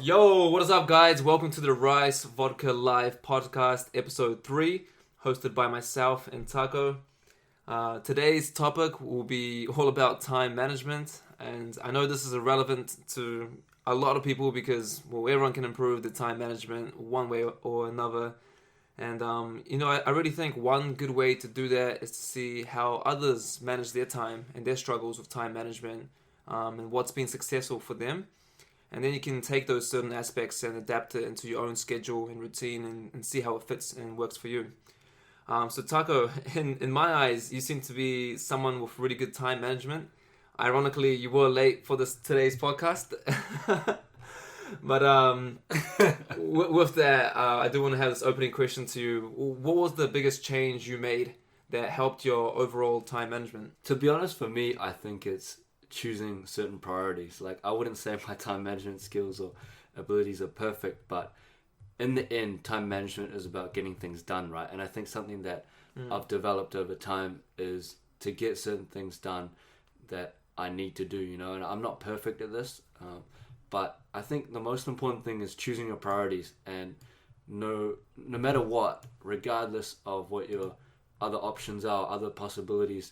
Yo, what is up, guys? Welcome to the Rice Vodka Live podcast, episode 3, hosted by myself and Taco. Today's topic will be all about time management, and I know this is relevant to a lot of people because, well, everyone can improve the time management one way or another. And, I really think one good way to do that is to see how others manage their time and their struggles with time management, and what's been successful for them. And then you can take those certain aspects and adapt it into your own schedule and routine and see how it fits and works for you. So Taco, in my eyes, you seem to be someone with really good time management. Ironically, you were late for today's podcast. But with that, I do want to have this opening question to you. What was the biggest change you made that helped your overall time management? To be honest, for me, I think it's choosing certain priorities. Like, I wouldn't say my time management skills or abilities are perfect, but in the end, time management is about getting things done, right? And I think something that I've developed over time is to get certain things done that I need to do, and I'm not perfect at this, but I think the most important thing is choosing your priorities, and no matter what, regardless of what your other options are, other possibilities,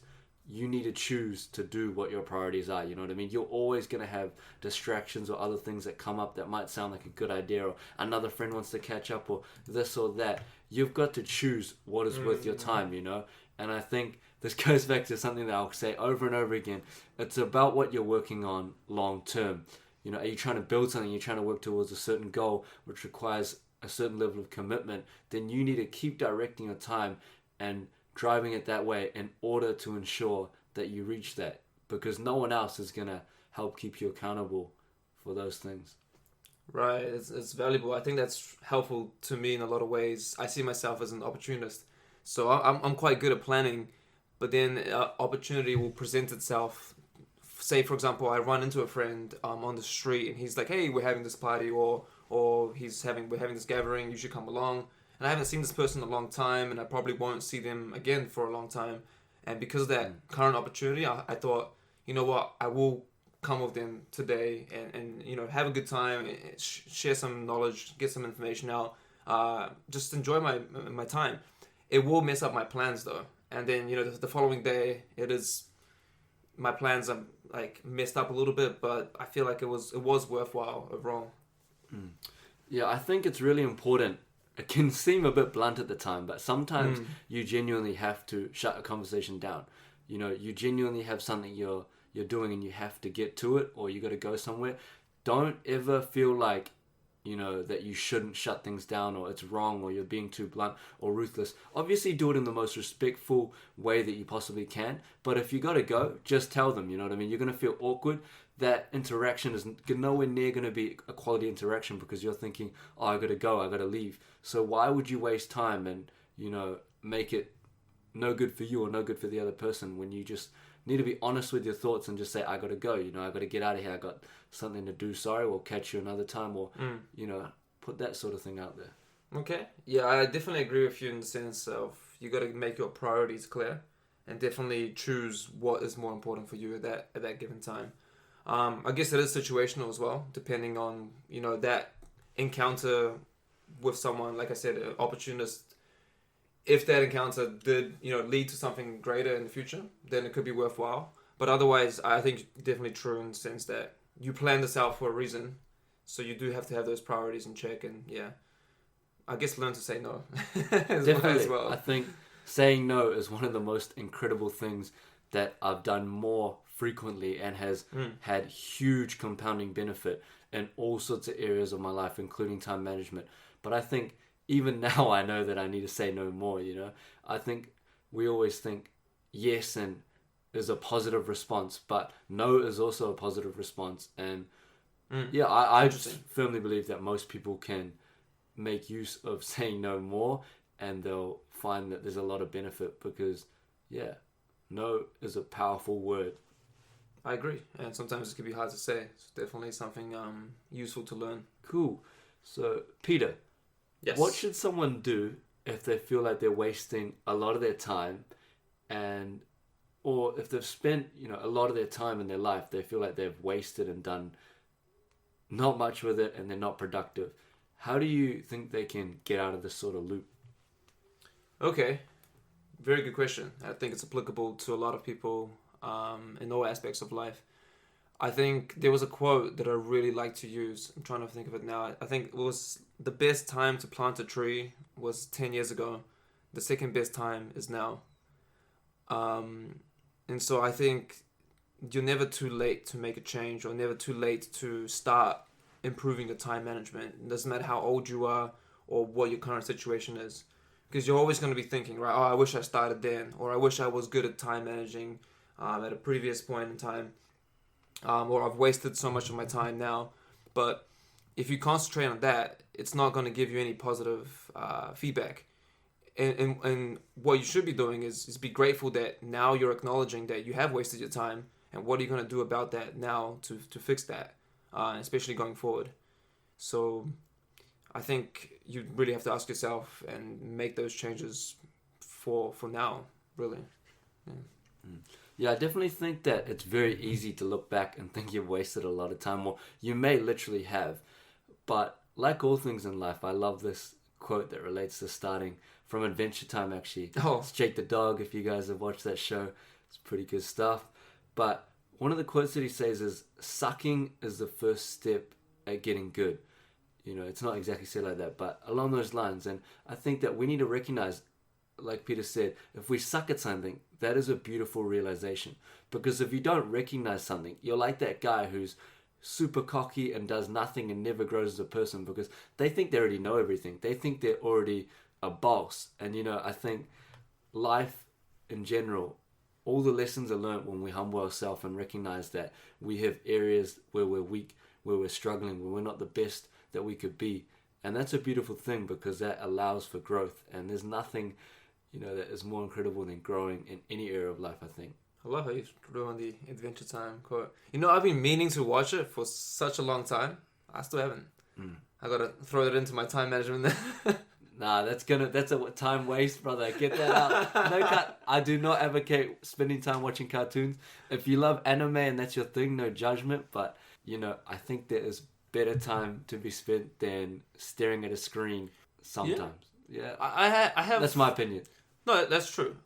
you need to choose to do what your priorities are. You know what I mean? You're always going to have distractions or other things that come up that might sound like a good idea, or another friend wants to catch up, or this or that. You've got to choose what is worth your time, And I think this goes back to something that I'll say over and over again. It's about what you're working on long term. Are you trying to build something? You're trying to work towards a certain goal, which requires a certain level of commitment. Then you need to keep directing your time and driving it that way in order to ensure that you reach that, because no one else is going to help keep you accountable for those things. Right, it's valuable. I think that's helpful to me in a lot of ways. I see myself as an opportunist, so I'm quite good at planning, but then opportunity will present itself. Say, for example, I run into a friend on the street, and he's like, "Hey, we're having this party," or we're having this gathering. You should come along. And I haven't seen this person in a long time, and I probably won't see them again for a long time. And because of that current opportunity, I thought, you know what, I will come with them today and have a good time, share some knowledge, get some information out, just enjoy my time. It will mess up my plans though, and then the following day, my plans are like messed up a little bit, but I feel like it was worthwhile overall. Yeah, I think it's really important. It can seem a bit blunt at the time, but sometimes you genuinely have to shut a conversation down. You genuinely have something you're doing and you have to get to it, or you got to go somewhere. Don't ever feel like, that you shouldn't shut things down, or it's wrong, or you're being too blunt or ruthless. Obviously, do it in the most respectful way that you possibly can. But if you got to go, just tell them, you know what I mean? You're going to feel awkward. That interaction is nowhere near going to be a quality interaction because you're thinking, oh, I got to go, I got to leave. So why would you waste time and, make it no good for you or no good for the other person when you just need to be honest with your thoughts and just say, I got to go, I got to get out of here, I got something to do, sorry, we'll catch you another time, or, put that sort of thing out there. Okay. Yeah, I definitely agree with you in the sense of you got to make your priorities clear and definitely choose what is more important for you at that given time. I guess it is situational as well, depending on, that encounter with someone, like I said, an opportunist. If that encounter did, lead to something greater in the future, then it could be worthwhile. But otherwise, I think definitely true in the sense that you plan this out for a reason. So you do have to have those priorities in check, and yeah, I guess learn to say no Definitely. as well. I think saying no is one of the most incredible things that I've done more frequently and has had huge compounding benefit in all sorts of areas of my life, including time management. But I think even now I know that I need to say no more, I think we always think yes and is a positive response, but no is also a positive response. And I just firmly believe that most people can make use of saying no more, and they'll find that there's a lot of benefit because, no is a powerful word. I agree, and sometimes it can be hard to say. It's definitely something useful to learn. Cool. So, Peter, Yes. what should someone do if they feel like they're wasting a lot of their time, or if they've spent a lot of their time in their life, they feel like they've wasted and done not much with it, and they're not productive. How do you think they can get out of this sort of loop? Okay, very good question. I think it's applicable to a lot of people in all aspects of life. I think there was a quote that I really like to use. I'm trying to think of it now. I think it was the best time to plant a tree was 10 years ago. The second best time is now. And so I think you're never too late to make a change or never too late to start improving your time management. It doesn't matter how old you are or what your current situation is. Because you're always going to be thinking, right, oh, I wish I started then, or I wish I was good at time managing at a previous point in time. Or I've wasted so much of my time now. But if you concentrate on that, it's not going to give you any positive feedback. And what you should be doing is be grateful that now you're acknowledging that you have wasted your time, and what are you going to do about that now to fix that, especially going forward. So I think you really have to ask yourself and make those changes for now, really. Yeah. Yeah, I definitely think that it's very easy to look back and think you've wasted a lot of time, or you may literally have. But like all things in life, I love this quote that relates to starting from Adventure Time, actually. Oh. It's Jake the Dog, if you guys have watched that show. It's pretty good stuff. But one of the quotes that he says is, sucking is the first step at getting good. You know, it's not exactly said like that, but along those lines. And I think that we need to recognize, like Peter said, if we suck at something, that is a beautiful realization. Because if you don't recognize something, you're like that guy who's super cocky and does nothing and never grows as a person, because they think they already know everything. They think they're already a boss. And, you know, I think life in general, all the lessons are learned when we humble ourselves and recognize that we have areas where we're weak, where we're struggling, where we're not the best that we could be. And that's a beautiful thing, because that allows for growth. And there's nothing, you know, that is more incredible than growing in any area of life, I think. I love how you threw on the Adventure Time quote. You know, I've been meaning to watch it for such a long time. I still haven't. I gotta throw it into my time management. Nah, that's a time waste, brother. Get that out. No I do not advocate spending time watching cartoons. If you love anime and that's your thing, no judgment. But, you know, I think there is better time to be spent than staring at a screen sometimes. Yeah. I have. That's my opinion. No, that's true.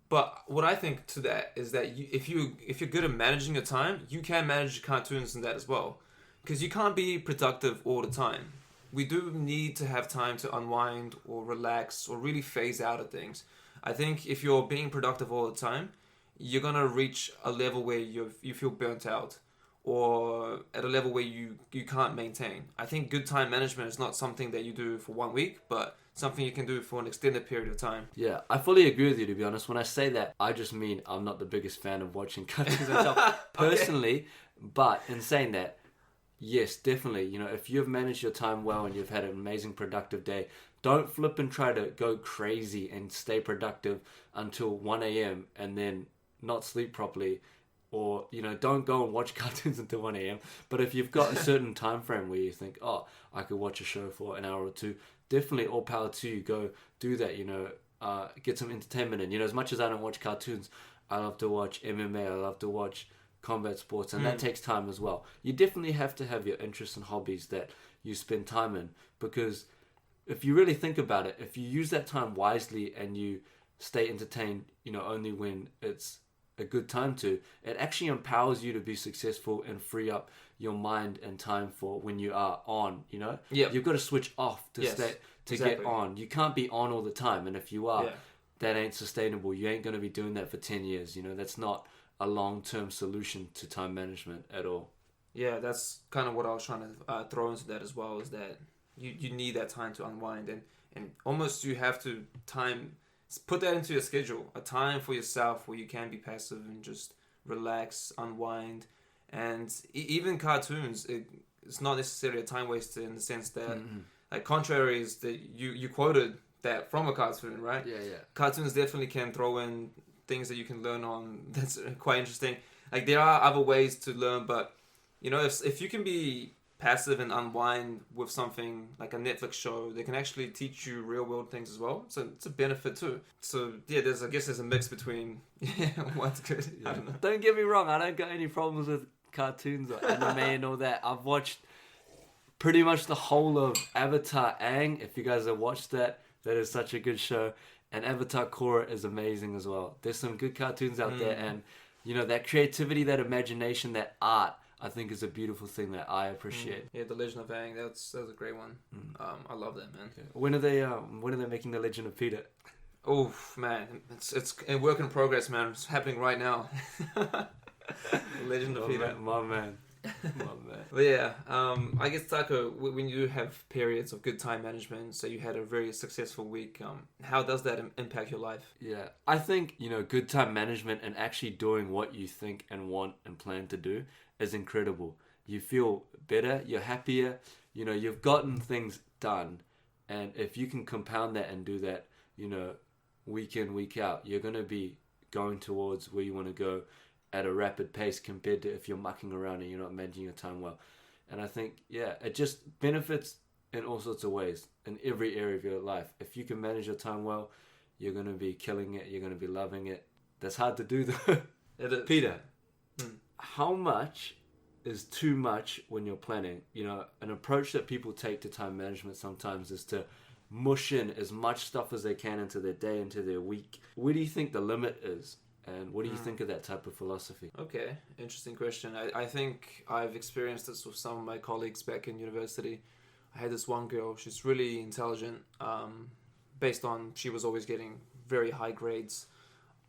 But what I think to that is that if you're good at managing your time, you can manage cartoons and that as well. Because you can't be productive all the time. We do need to have time to unwind or relax or really phase out of things. I think if you're being productive all the time, you're going to reach a level where you feel burnt out, or at a level where you can't maintain. I think good time management is not something that you do for 1 week, but something you can do for an extended period of time. Yeah, I fully agree with you, to be honest. When I say that, I just mean I'm not the biggest fan of watching cartoons myself personally. Okay. But in saying that, yes, definitely. You know, if you've managed your time well and you've had an amazing productive day, don't flip and try to go crazy and stay productive until 1 a.m. and then not sleep properly. Or, you know, don't go and watch cartoons until 1 a.m. But if you've got a certain time frame where you think, oh, I could watch a show for an hour or two, definitely all power to you. Go do that, you know, get some entertainment in. You know, as much as I don't watch cartoons, I love to watch MMA, I love to watch combat sports, and that takes time as well. You definitely have to have your interests and hobbies that you spend time in, because if you really think about it, if you use that time wisely and you stay entertained, you know, only when it's a good time to, it actually empowers you to be successful and free up your mind and time for when you are on, you know? Yep. You've got to switch off to exactly. get on. You can't be on all the time, and if you are, that ain't sustainable. You ain't going to be doing that for 10 years, you know? That's not a long-term solution to time management at all. Yeah, that's kind of what I was trying to throw into that as well, is that you need that time to unwind, and almost you have to put that into your schedule, a time for yourself where you can be passive and just relax, unwind. And even cartoons, it's not necessarily a time waster in the sense that, like, contrary is that you quoted that from a cartoon, right? Yeah. Cartoons definitely can throw in things that you can learn on. That's quite interesting. Like, there are other ways to learn, but, you know, if you can be passive and unwind with something like a Netflix show, they can actually teach you real world things as well. So it's a benefit too. So yeah, I guess there's a mix between what's good. Yeah. I don't know. Don't get me wrong, I don't got any problems with cartoons or anime and all that. I've watched pretty much the whole of Avatar Aang. If you guys have watched that, that is such a good show. And Avatar Korra is amazing as well. There's some good cartoons out there, and that creativity, that imagination, that art, I think is a beautiful thing that I appreciate. Yeah, The Legend of Aang, that's a great one. I love that, man. Yeah. When are they making The Legend of Peter? Oh man, it's a work in progress, man. It's happening right now. The Legend of Peter. My man. But yeah, I guess, Taco, when you have periods of good time management, so you had a very successful week, how does that impact your life? Yeah, I think, good time management and actually doing what you think and want and plan to do is incredible. You feel better, you're happier, you've gotten things done. And if you can compound that and do that, week in, week out, you're going to be going towards where you want to go at a rapid pace compared to if you're mucking around and you're not managing your time well. And I think, it just benefits in all sorts of ways in every area of your life. If you can manage your time well, you're going to be killing it. You're going to be loving it. That's hard to do though. It is. Peter, how much is too much when you're planning? An approach that people take to time management sometimes is to mush in as much stuff as they can into their day, into their week. Where do you think the limit is? And what do you think of that type of philosophy? Okay, interesting question. I think I've experienced this with some of my colleagues back in university. I had this one girl, she's really intelligent, based on she was always getting very high grades.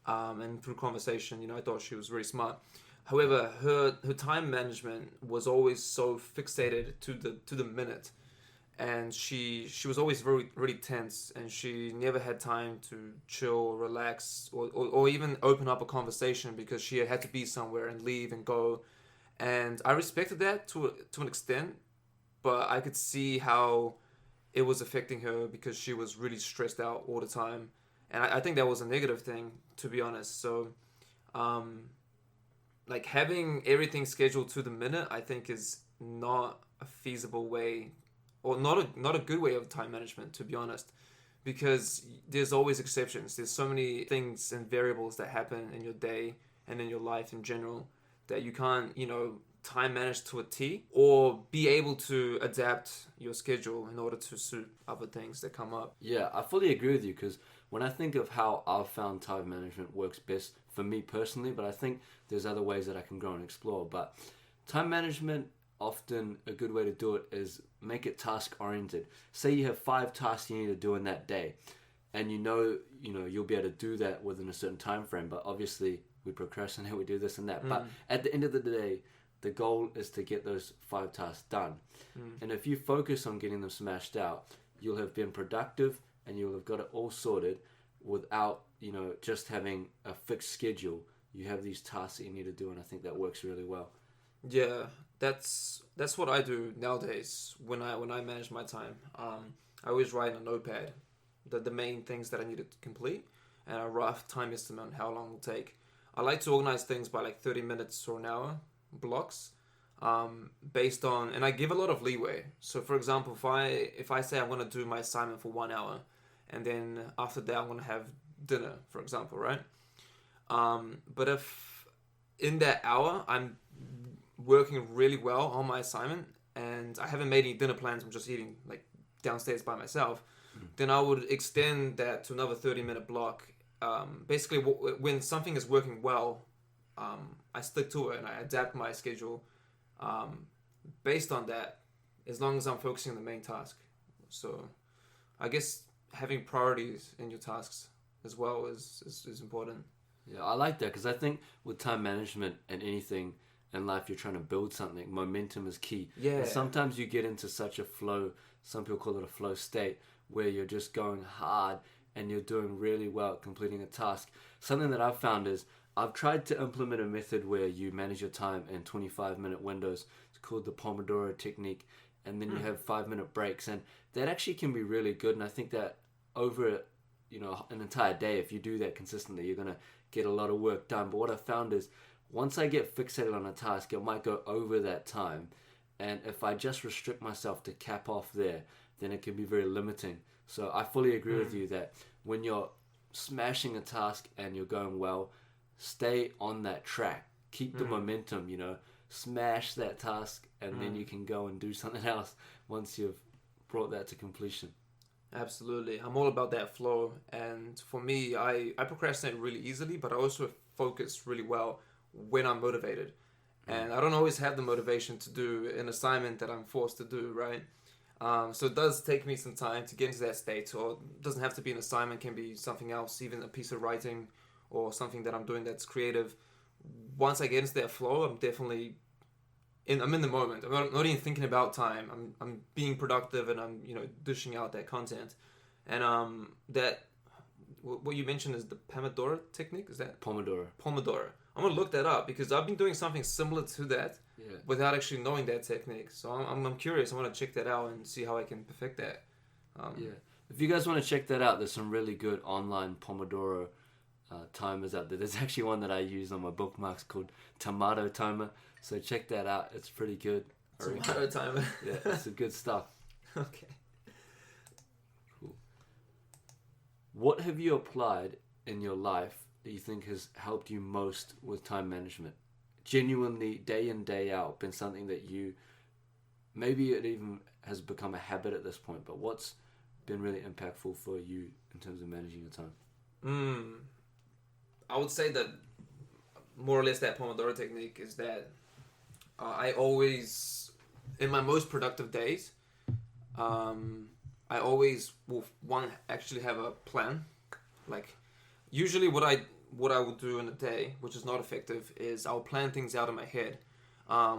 And through conversation, I thought she was very smart. However, her time management was always so fixated to the minute. And she was always really tense, and she never had time to chill, relax, or even open up a conversation because she had to be somewhere and leave and go. And I respected that to an extent, but I could see how it was affecting her because she was really stressed out all the time. And I think that was a negative thing, to be honest. So, like having everything scheduled to the minute, I think is not a feasible way, or not a good way of time management, to be honest, because there's always exceptions. There's so many things and variables that happen in your day and in your life in general that you can't, time manage to a T, or be able to adapt your schedule in order to suit other things that come up. Yeah, I fully agree with you, because when I think of how I've found time management works best for me personally, but I think there's other ways that I can go and explore. But time management, often a good way to do it is make it task oriented. Say you have 5 tasks you need to do in that day, and you'll be able to do that within a certain time frame, but obviously we procrastinate, we do this and that. But at the end of the day, the goal is to get those 5 tasks done. And if you focus on getting them smashed out, you'll have been productive and you'll have got it all sorted without just having a fixed schedule. You have these tasks that you need to do, and I think that works really well. Yeah, that's what I do nowadays when I manage my time. I always write in a notepad the main things that I need to complete, and a rough time estimate on how long it will take. I like to organize things by like 30 minutes or an hour blocks, based on, and I give a lot of leeway. So for example, if I say I'm going to do my assignment for 1 hour, and then after that I'm going to have dinner, for example, right? But if in that hour I'm working really well on my assignment and I haven't made any dinner plans, I'm just eating like downstairs by myself, then I would extend that to another 30-minute block. Basically, when something is working well, I stick to it and I adapt my schedule based on that, as long as I'm focusing on the main task. So I guess having priorities in your tasks as well is important. Yeah, I like that, because I think with time management and anything in life, you're trying to build something. Momentum is key. Yeah. And sometimes you get into such a flow, some people call it a flow state, where you're just going hard and you're doing really well at completing a task. Something that I've found is I've tried to implement a method where you manage your time in 25-minute windows. It's called the Pomodoro Technique. And then you have 5-minute breaks. And that actually can be really good. And I think that over an entire day, if you do that consistently, you're going to get a lot of work done. But what I've found is once I get fixated on a task, it might go over that time. And if I just restrict myself to cap off there, then it can be very limiting. So I fully agree with you that when you're smashing a task and you're going well, stay on that track. Keep the momentum, smash that task, and then you can go and do something else once you've brought that to completion. Absolutely. I'm all about that flow. And for me, I procrastinate really easily, but I also focus really well when I'm motivated. And I don't always have the motivation to do an assignment that I'm forced to do, right? So it does take me some time to get into that state. Or it doesn't have to be an assignment, can be something else, even a piece of writing or something that I'm doing that's creative. Once I get into that flow, I'm definitely I'm in the moment. I'm not even thinking about time. I'm being productive, and I'm dishing out that content. And that what you mentioned is the Pomodoro Technique. Is that Pomodoro? I'm gonna look that up because I've been doing something similar to that Yeah. without actually knowing that technique. So I'm curious. I want to check that out and see how I can perfect that. Yeah. If you guys want to check that out, there's some really good online Pomodoro timers out there. There's actually one that I use on my bookmarks called Tomato Timer. So check that out. It's pretty good. Tomato timer. Yeah, it's some good stuff. Okay. Cool. What have you applied in your life that you think has helped you most with time management? Genuinely, day in, day out, been something that maybe it even has become a habit at this point, but what's been really impactful for you in terms of managing your time? I would say that more or less that Pomodoro technique is that I always, in my most productive days, I always will actually have a plan. Like usually what I would do in a day, which is not effective, is I'll plan things out in my head,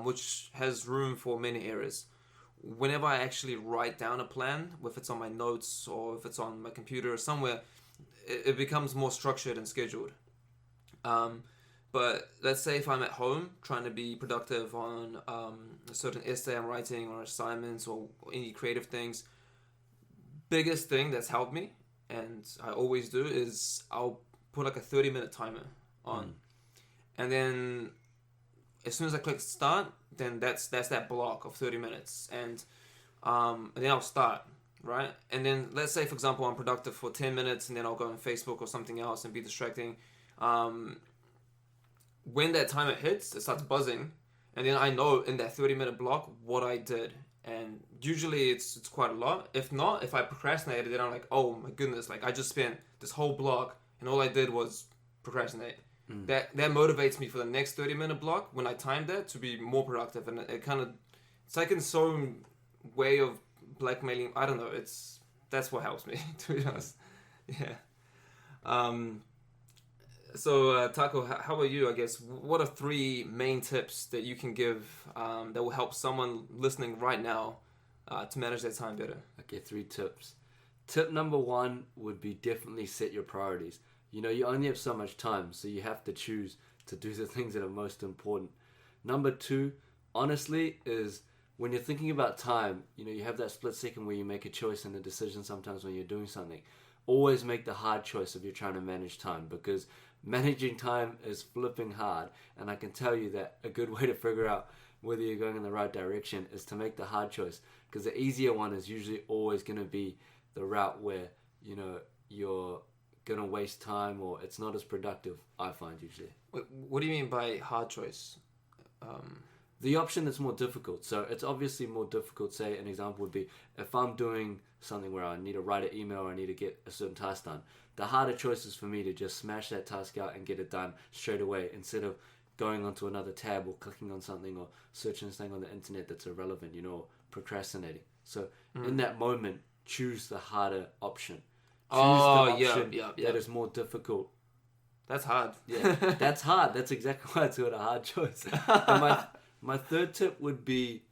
which has room for many errors. Whenever I actually write down a plan, if it's on my notes or if it's on my computer or somewhere, it becomes more structured and scheduled. But let's say if I'm at home trying to be productive on a certain essay I'm writing or assignments or any creative things, biggest thing that's helped me, and I always do, is I'll put like a 30-minute timer on. And then as soon as I click start, then that's that block of 30 minutes. And then I'll start, right? And then let's say, for example, I'm productive for 10 minutes and then I'll go on Facebook or something else and be distracting. When that timer hits, it starts buzzing, and then I know in that 30-minute block what I did. And usually it's quite a lot. If not, if I procrastinated, then I'm like, oh my goodness, like I just spent this whole block and all I did was procrastinate. That motivates me for the next 30-minute block when I timed that to be more productive. And it's like in some way of blackmailing. I don't know. That's what helps me, to be honest. Yeah. So, Taco, how about you, I guess? What are 3 main tips that you can give that will help someone listening right now to manage their time better? Okay, 3 tips. Tip number 1 would be definitely set your priorities. You only have so much time, so you have to choose to do the things that are most important. Number 2, honestly, is when you're thinking about time, you have that split second where you make a choice and a decision sometimes when you're doing something. Always make the hard choice if you're trying to manage time, because managing time is flipping hard, and I can tell you that a good way to figure out whether you're going in the right direction is to make the hard choice, because the easier one is usually always going to be the route where you're going to waste time or it's not as productive, I find usually. What do you mean by hard choice? The option that's more difficult. So it's obviously more difficult. Say an example would be if I'm doing something where I need to write an email or I need to get a certain task done. The harder choice is for me to just smash that task out and get it done straight away instead of going onto another tab or clicking on something or searching something on the internet that's irrelevant, or procrastinating. So in that moment, choose the harder option. Choose the option that is more difficult. That's hard. Yeah, that's hard. That's exactly why it's got a hard choice. And my third tip would be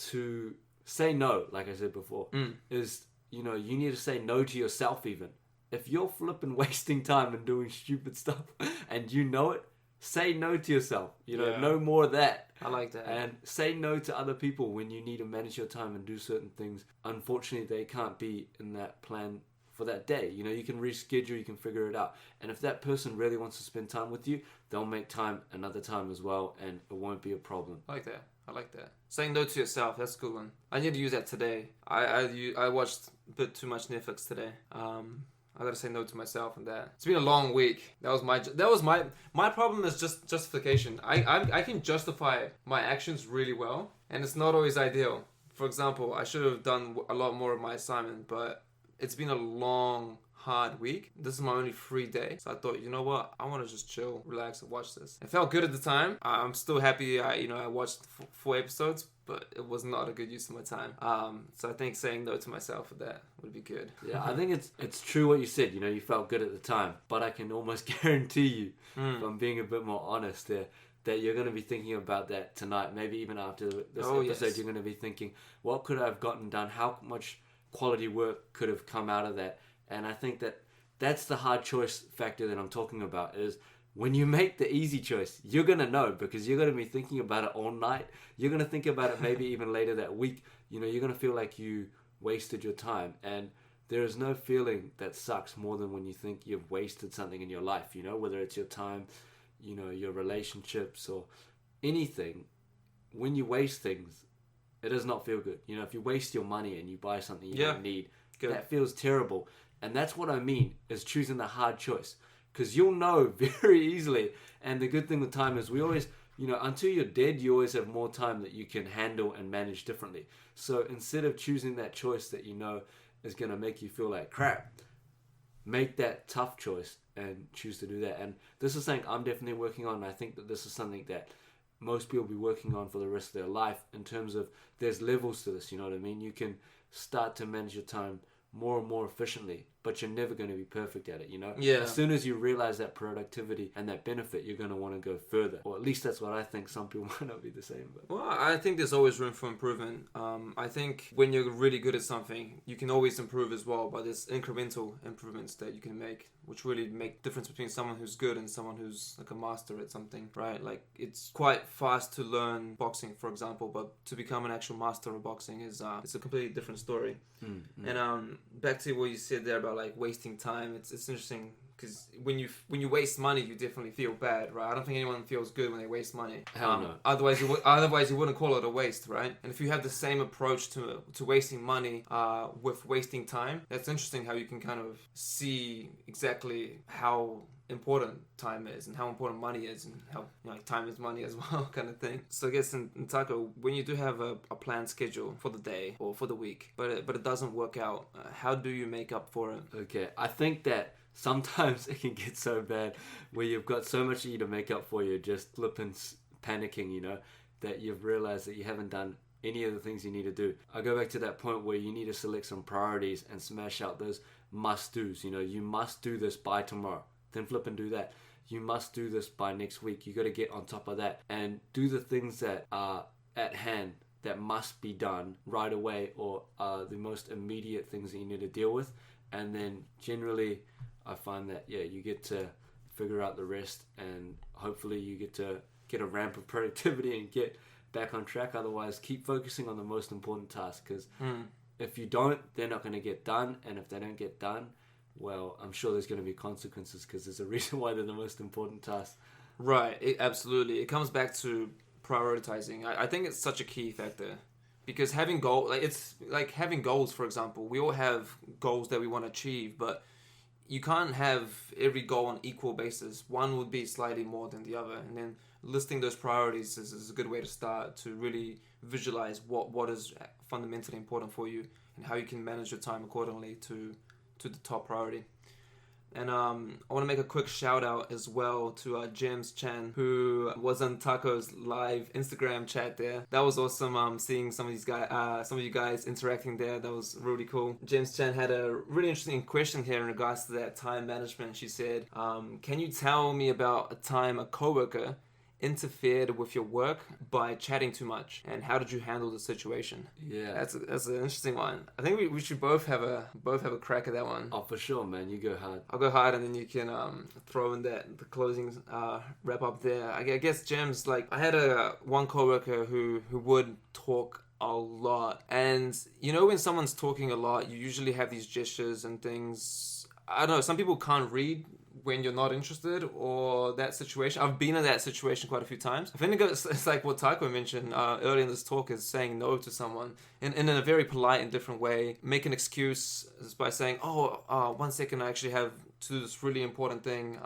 to say no, like I said before, is, you need to say no to yourself even. If you're flipping wasting time and doing stupid stuff and you know it, say no to yourself. No more of that. I like that. And say no to other people when you need to manage your time and do certain things. Unfortunately, they can't be in that plan for that day. You can reschedule, you can figure it out. And if that person really wants to spend time with you, they'll make time another time as well, and it won't be a problem. I like that. Saying no to yourself, that's a good one. I need to use that today. I watched a bit too much Netflix today. I gotta say no to myself on that. It's been a long week. That was my problem is just justification. I can justify my actions really well, and it's not always ideal. For example, I should have done a lot more of my assignment, but it's been a long, hard week. This is my only free day, so I thought, you know what? I want to just chill, relax, and watch this. It felt good at the time. I'm still happy. I watched 4 episodes, but it was not a good use of my time. So I think saying no to myself for that would be good. Yeah, I think it's true what you said. You felt good at the time, but I can almost guarantee you, if I'm being a bit more honest there, that you're going to be thinking about that tonight. Maybe even after this episode, yes. You're going to be thinking, what could I have gotten done? How much quality work could have come out of that? And I think that's the hard choice factor that I'm talking about, is when you make the easy choice, you're going to know, because you're going to be thinking about it all night. You're going to think about it maybe even later that week. You're going to feel like you wasted your time. And there is no feeling that sucks more than when you think you've wasted something in your life, whether it's your time, your relationships or anything. When you waste things, it does not feel good. If you waste your money and you buy something you don't need, that feels terrible. And that's what I mean, is choosing the hard choice. Because you'll know very easily. And the good thing with time is we always, until you're dead, you always have more time that you can handle and manage differently. So instead of choosing that choice that is going to make you feel like crap, make that tough choice and choose to do that. And this is something I'm definitely working on. And I think that this is something that most people will be working on for the rest of their life, in terms of there's levels to this, you know what I mean? You can start to manage your time more and more efficiently, but you're never going to be perfect at it, Yeah. As soon as you realize that productivity and that benefit, you're going to want to go further. Or at least that's what I think. Some people might not be the same. But Well, I think there's always room for improvement. I think when you're really good at something, you can always improve as well, but there's incremental improvements that you can make, which really make the difference between someone who's good and someone who's like a master at something, right? Like, it's quite fast to learn boxing, for example, but to become an actual master of boxing is it's a completely different story. Mm-hmm. And back to what you said there about like wasting time, it's interesting, because when you waste money, you definitely feel bad, right? I don't think anyone feels good when they waste money. Hell no. Otherwise you wouldn't call it a waste, right? And if you have the same approach to wasting money with wasting time, that's interesting how you can kind of see exactly how important time is and how important money is, and how time is money as well, kind of thing. So I guess in Taco, when you do have a planned schedule for the day or for the week, but it doesn't work out, how do you make up for it? Okay, I think that sometimes it can get so bad where you've got so much you to make up for, you're just flipping panicking, that you've realized that you haven't done any of the things you need to do. I go back to that point where you need to select some priorities and smash out those must-dos. You must do this by tomorrow. Then flip and do that. You must do this by next week. You got to get on top of that and do the things that are at hand, that must be done right away, or are the most immediate things that you need to deal with. And then generally, I find that you get to figure out the rest, and hopefully you get to get a ramp of productivity and get back on track. Otherwise, keep focusing on the most important task, because if you don't, they're not going to get done. And if they don't get done, well, I'm sure there's going to be consequences, because there's a reason why they're the most important task. Right, absolutely. It comes back to prioritizing. I think it's such a key factor, because having it's like having goals, for example. We all have goals that we want to achieve, but you can't have every goal on equal basis. One would be slightly more than the other, and then listing those priorities is a good way to start, to really visualize what is fundamentally important for you and how you can manage your time accordingly to the top priority. And I want to make a quick shout out as well to James Chan, who was on Taco's live Instagram chat there. That was awesome. Seeing some of you guys interacting there. That was really cool. James Chan had a really interesting question here in regards to that time management. She said, "Can you tell me about a time a coworker interfered with your work by chatting too much, and how did you handle the situation?" Yeah, that's an interesting one. I think we should both have a crack at that one. Oh, for sure, man. You go hard. I'll go hard, and then you can throw in the closing wrap up there. I guess James, like, I had one coworker who would talk a lot, and when someone's talking a lot, you usually have these gestures and things. I don't know, some people can't read when you're not interested or that situation. I've been in that situation quite a few times. I think it's like what Taiko mentioned earlier in this talk, is saying no to someone in a very polite and different way. Make an excuse by saying, 1 second, I actually have to do this really important thing.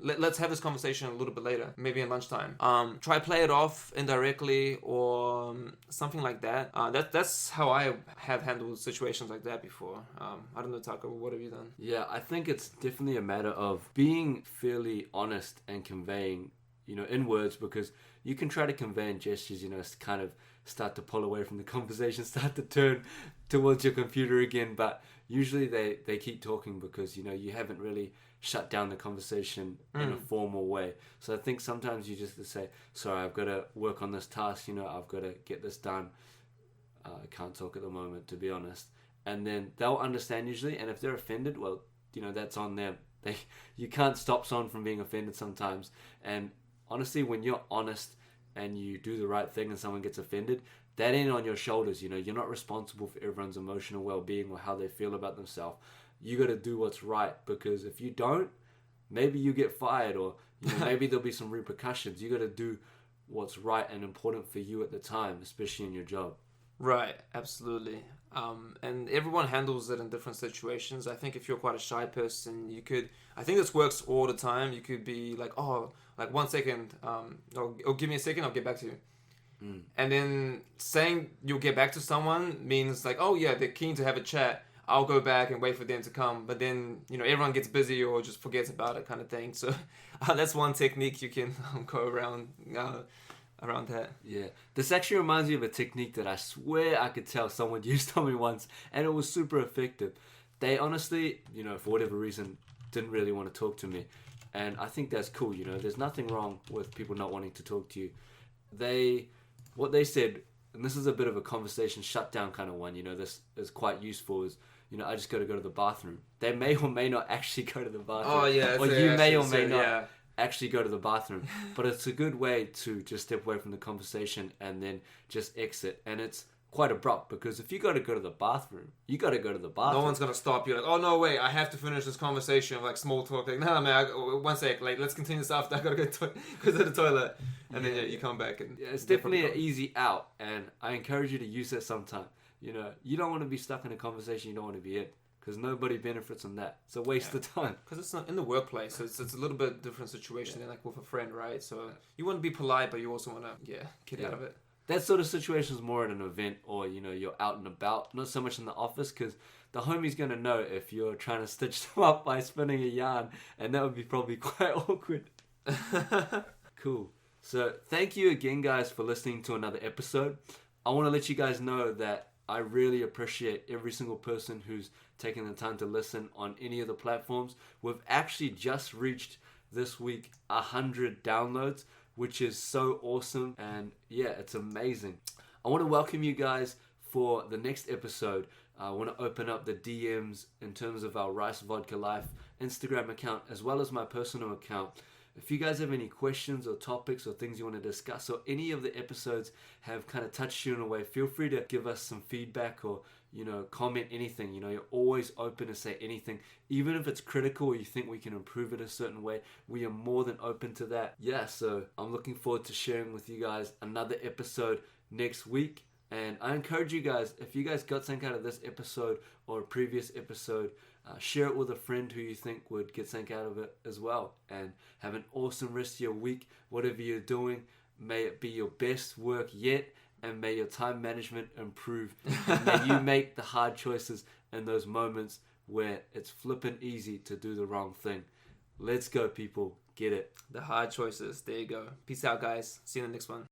Let's have this conversation a little bit later, maybe in lunchtime. Try play it off indirectly or something like that. That's how I have handled situations like that before. I don't know, Taco, what have you done? Yeah, I think it's definitely a matter of being fairly honest and conveying, in words, because you can try to convey in gestures, kind of start to pull away from the conversation, start to turn towards your computer again, but usually they keep talking because, you haven't really shut down the conversation in a formal way. So I think sometimes you just have to say, sorry, I've got to work on this task, I've got to get this done. I can't talk at the moment, to be honest. And then they'll understand usually, and if they're offended, well, that's on them. You can't stop someone from being offended sometimes. And honestly, when you're honest and you do the right thing and someone gets offended, that ain't on your shoulders. You're not responsible for everyone's emotional well-being or how they feel about themselves. You got to do what's right, because if you don't, maybe you get fired, or maybe there'll be some repercussions. You got to do what's right and important for you at the time, especially in your job. Right, absolutely. And everyone handles it in different situations. I think if you're quite a shy person, I think this works all the time. You could be like, 1 second, or give me a second, I'll get back to you. And then saying you'll get back to someone means like, oh yeah, they're keen to have a chat. I'll go back and wait for them to come. But then, everyone gets busy or just forgets about it kind of thing. So that's one technique you can go around that. Yeah. This actually reminds me of a technique that I swear I could tell someone used on me once, and it was super effective. They honestly, for whatever reason, didn't really want to talk to me. And I think that's cool, There's nothing wrong with people not wanting to talk to you. What they said, and this is a bit of a conversation shutdown kind of one, this is quite useful, is, I just got to go to the bathroom. They may or may not actually go to the bathroom. Oh, yeah. Or you may or may not actually go to the bathroom. But it's a good way to just step away from the conversation and then just exit. And it's quite abrupt, because if you got to go to the bathroom, you got to go to the bathroom. No one's going to stop you like, oh, no, wait, I have to finish this conversation, like small talk. Like, no, man, 1 sec, like, let's continue this after. I got to go to the toilet. And then you come back. And it's definitely an easy out. And I encourage you to use it sometime. You don't want to be stuck in a conversation you don't want to be in, because nobody benefits from that. It's a waste of time. Because it's not in the workplace, so it's a little bit different situation than like with a friend, right? So you want to be polite, but you also want to get out of it. That sort of situation is more at an event, or you're out and about, not so much in the office, because the homie's going to know if you're trying to stitch them up by spinning a yarn, and that would be probably quite awkward. Cool. So thank you again, guys, for listening to another episode. I want to let you guys know that I really appreciate every single person who's taken the time to listen on any of the platforms. We've actually just reached this week 100 downloads, which is so awesome, and it's amazing. I want to welcome you guys for the next episode. I want to open up the DMs in terms of our Rice Vodka Life Instagram account, as well as my personal account. If you guys have any questions or topics or things you want to discuss, or any of the episodes have kind of touched you in a way, feel free to give us some feedback or, comment anything. You're always open to say anything. Even if it's critical or you think we can improve it a certain way, we are more than open to that. Yeah, so I'm looking forward to sharing with you guys another episode next week. And I encourage you guys, if you guys got something out of this episode or a previous episode, share it with a friend who you think would get something out of it as well. And have an awesome rest of your week. Whatever you're doing, may it be your best work yet, and may your time management improve. And may you make the hard choices in those moments where it's flippin' easy to do the wrong thing. Let's go, people. Get it. The hard choices. There you go. Peace out, guys. See you in the next one.